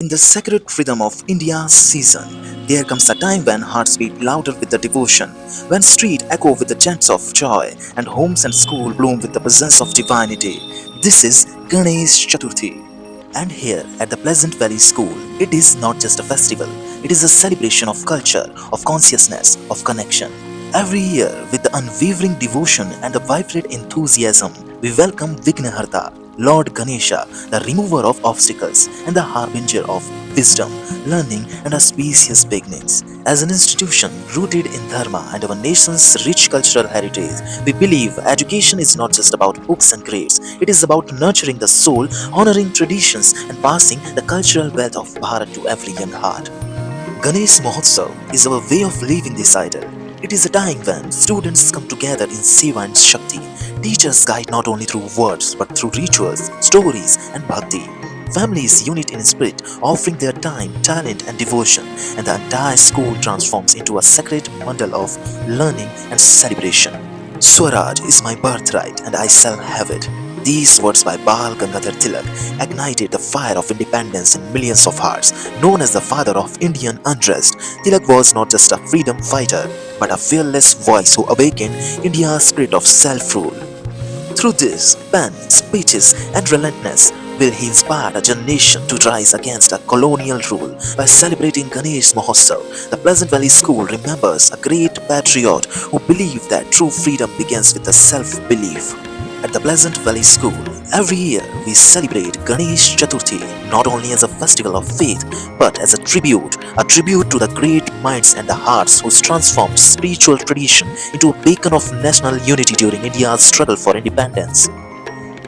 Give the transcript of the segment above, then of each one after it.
In the sacred rhythm of India's season, there comes a time when hearts beat louder with the devotion, when streets echo with the chants of joy, and homes and schools bloom with the presence of divinity. This is Ganesh Chaturthi. And here at the Pleasant Valley School, it is not just a festival, it is a celebration of culture, of consciousness, of connection. Every year, with the unwavering devotion and the vibrant enthusiasm, we welcome Vignaharta, Lord Ganesha, the remover of obstacles and the harbinger of wisdom, learning, and auspicious beginnings. As an institution rooted in Dharma and our nation's rich cultural heritage, we believe education is not just about books and grades, it is about nurturing the soul, honoring traditions, and passing the cultural wealth of Bharat to every young heart. Ganesh Mahotsav is our way of living this ideal. It is a time when students come together in Seva and Shakti. Teachers guide not only through words but through rituals, stories, and bhakti. Families unite in spirit, offering their time, talent, and devotion, and the entire school transforms into a sacred bundle of learning and celebration. Swaraj is my birthright, and I shall have it. These words by Bal Gangadhar Tilak ignited the fire of independence in millions of hearts. Known as the father of Indian unrest, Tilak was not just a freedom fighter, but a fearless voice who awakened India's spirit of self-rule. Through this pen, speeches, and relentlessness, will he inspire a generation to rise against a colonial rule. By celebrating Ganesh Mahotsav, the Pleasant Valley School remembers a great patriot who believed that true freedom begins with the self-belief. At the Pleasant Valley School, every year we celebrate Ganesh Chaturthi not only as a festival of faith but as a tribute to the great minds and the hearts who transformed spiritual tradition into a beacon of national unity during India's struggle for independence.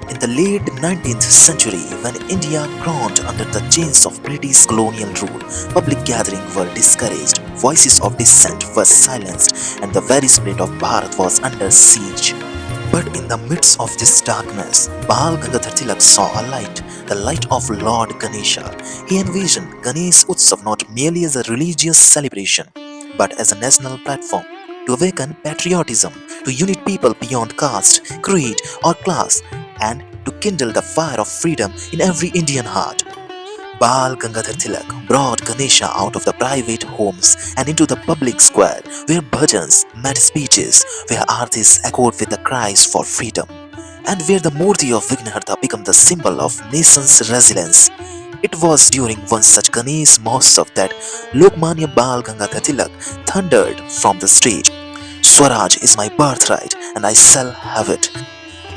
In the late 19th century, when India groaned under the chains of British colonial rule, public gatherings were discouraged, voices of dissent were silenced, and the very spirit of Bharat was under siege. But in the midst of this darkness, Bal Gangadhar Tilak saw a light, the light of Lord Ganesha. He envisioned Ganesh Utsav not merely as a religious celebration, but as a national platform to awaken patriotism, to unite people beyond caste, creed, or class, and to kindle the fire of freedom in every Indian heart. Bal Gangadhar Tilak brought Ganesha out of the private homes and into the public square, where bhajans met speeches, where artis echoed with the cries for freedom, and where the Murti of Vignaharta became the symbol of nation's resilience. It was during one such Ganesh Mahotsav that Lokmanya Bal Gangadhar Tilak thundered from the stage, "Swaraj is my birthright, and I shall have it."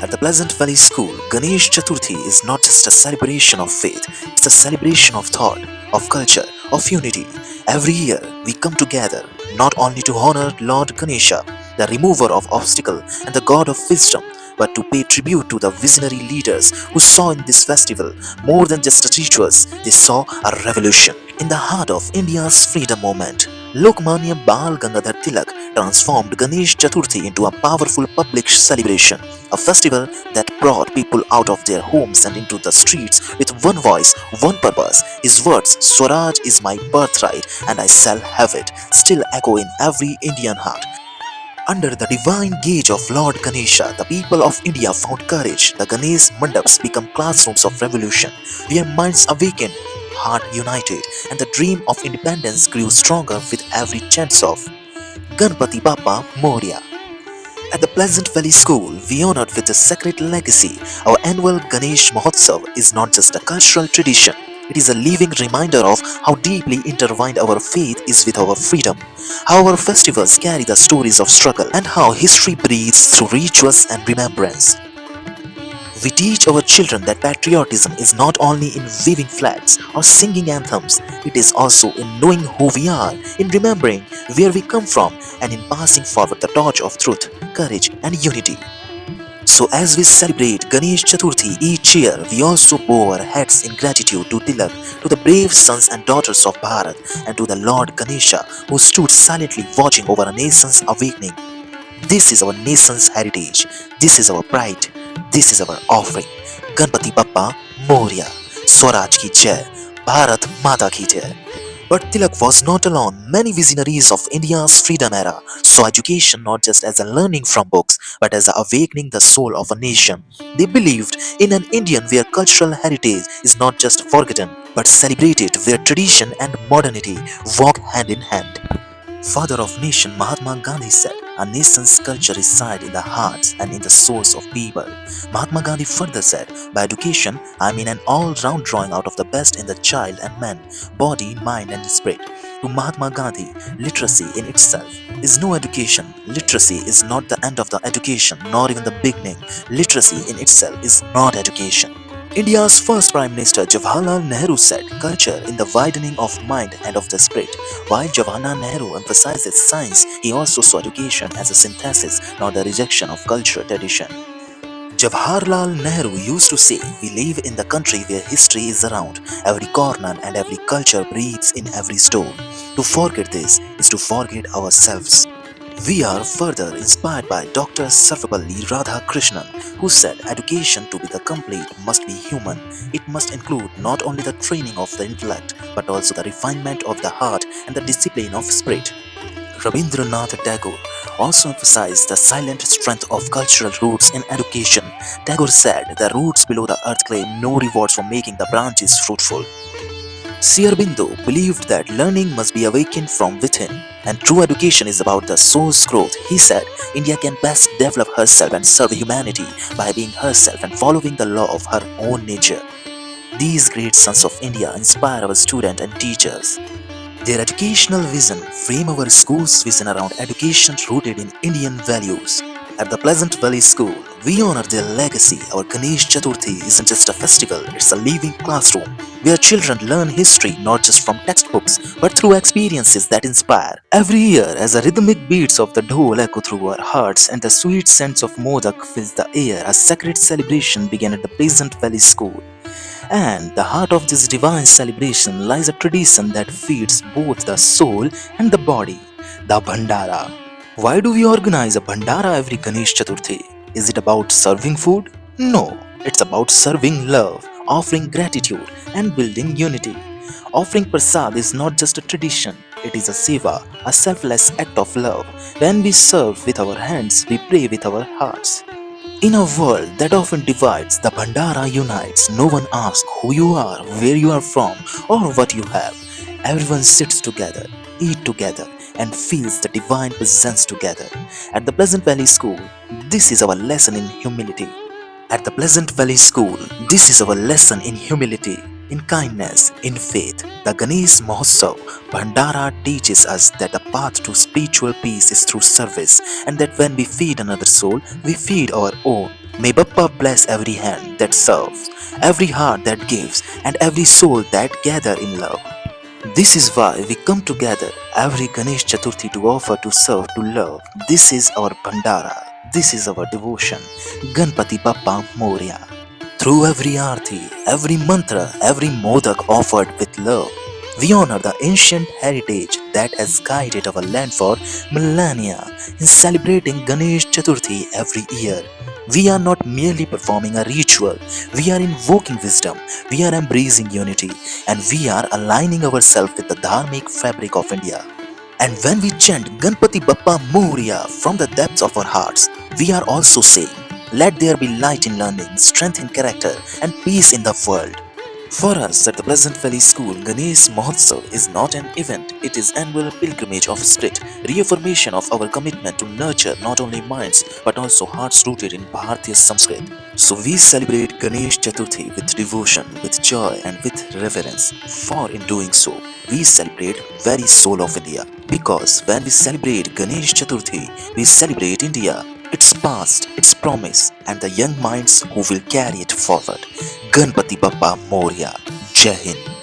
At the Pleasant Valley School, Ganesh Chaturthi is not just a celebration of faith, it's a celebration of thought, of culture, of unity. Every year, we come together not only to honor Lord Ganesha, the remover of obstacle and the god of wisdom, but to pay tribute to the visionary leaders who saw in this festival more than just rituals, they saw a revolution. In the heart of India's freedom movement, Lokmanya Bal Gangadhar Tilak transformed Ganesh Chaturthi into a powerful public celebration, a festival that brought people out of their homes and into the streets with one voice, one purpose. His words, "Swaraj is my birthright and I shall have it," still echo in every Indian heart. Under the divine gauge of Lord Ganesha, the people of India found courage. The Ganesh Mandaps became classrooms of revolution, where minds awakened, heart united, and the dream of independence grew stronger with every chant of Ganpati Bappa Moria. At the Pleasant Valley School, we honored with a sacred legacy. Our annual Ganesh Mahotsav is not just a cultural tradition, it is a living reminder of how deeply intertwined our faith is with our freedom, how our festivals carry the stories of struggle, and how history breathes through rituals and remembrance. We teach our children that patriotism is not only in waving flags or singing anthems, it is also in knowing who we are, in remembering where we come from, and in passing forward the torch of truth, courage, and unity. So as we celebrate Ganesh Chaturthi each year, we also bow our heads in gratitude to Tilak, to the brave sons and daughters of Bharat, and to the Lord Ganesha who stood silently watching over a nation's awakening. This is our nation's heritage, this is our pride, this is our offering. Ganpati Bappa Moria, Swaraj ki Jai, Bharat Mata ki Jai. But Tilak was not alone. Many visionaries of India's freedom era saw education not just as a learning from books, but as awakening the soul of a nation. They believed in an Indian where cultural heritage is not just forgotten, but celebrate it where tradition and modernity walk hand in hand. Father of nation Mahatma Gandhi said, "A nation's culture resides in the hearts and in the souls of people." Mahatma Gandhi further said, "By education, I mean an all-round drawing out of the best in the child and man, body, mind and spirit." To Mahatma Gandhi, literacy in itself is no education. Literacy is not the end of the education, nor even the beginning. Literacy in itself is not education. India's first Prime Minister Jawaharlal Nehru said, "Culture in the widening of mind and of the spirit." While Jawaharlal Nehru emphasizes science, he also saw education as a synthesis, not the rejection of cultural tradition. Jawaharlal Nehru used to say, "We live in the country where history is around every corner and every culture breathes in every stone." To forget this is to forget ourselves. We are further inspired by Dr. Sarvapalli Radhakrishnan, who said, "Education to be the complete must be human. It must include not only the training of the intellect, but also the refinement of the heart and the discipline of spirit." Rabindranath Tagore also emphasized the silent strength of cultural roots in education. Tagore said, "The roots below the earth claim no rewards for making the branches fruitful." Sri Aurobindo believed that learning must be awakened from within, and true education is about the soul's growth. He said, "India can best develop herself and serve humanity by being herself and following the law of her own nature." These great sons of India inspire our students and teachers. Their educational vision frame our school's vision around education rooted in Indian values. At the Pleasant Valley School, we honor their legacy. Our Ganesh Chaturthi isn't just a festival, it's a living classroom where children learn history not just from textbooks but through experiences that inspire. Every year, as the rhythmic beats of the dhol echo through our hearts and the sweet scents of modak fills the air, a sacred celebration began at the Pleasant Valley School. And the heart of this divine celebration lies a tradition that feeds both the soul and the body, the Bandara. Why do we organize a Bandara every Ganesh Chaturthi? Is it about serving food? No, it's about serving love, offering gratitude, and building unity. Offering prasad is not just a tradition, it is a seva, a selfless act of love. When we serve with our hands, we pray with our hearts. In a world that often divides, the Bandara unites. No one asks who you are, where you are from, or what you have. Everyone sits together, eat together, and feels the divine presence together. At the Pleasant Valley School, this is our lesson in humility. At the Pleasant Valley School, this is our lesson in humility, in kindness, in faith. The Ganesh Mahotsav Bandara teaches us that the path to spiritual peace is through service, and that when we feed another soul, we feed our own. May Bappa bless every hand that serves, every heart that gives, and every soul that gather in love. This is why we come together every Ganesh Chaturthi to offer, to serve, to love. This is our Bandara. This is our devotion. Ganpati Bappa Moria. Through every aarti, every mantra, every modak offered with love, we honor the ancient heritage that has guided our land for millennia. In celebrating Ganesh Chaturthi every year, we are not merely performing a ritual, we are invoking wisdom, we are embracing unity, and we are aligning ourselves with the dharmic fabric of India. And when we chant Ganpati Bappa Moria from the depths of our hearts, we are also saying, "Let there be light in learning, strength in character, and peace in the world." For us at the Pleasant Valley School, Ganesh Mahotsav is not an event, it is annual pilgrimage of spirit, reaffirmation of our commitment to nurture not only minds but also hearts rooted in Bharatiya Sanskrit. So we celebrate Ganesh Chaturthi with devotion, with joy and with reverence. For in doing so, we celebrate very soul of India. Because when we celebrate Ganesh Chaturthi, we celebrate India, its past, its promise, and the young minds who will carry it forward. Ganpati Bappa Moria. Jai Hind.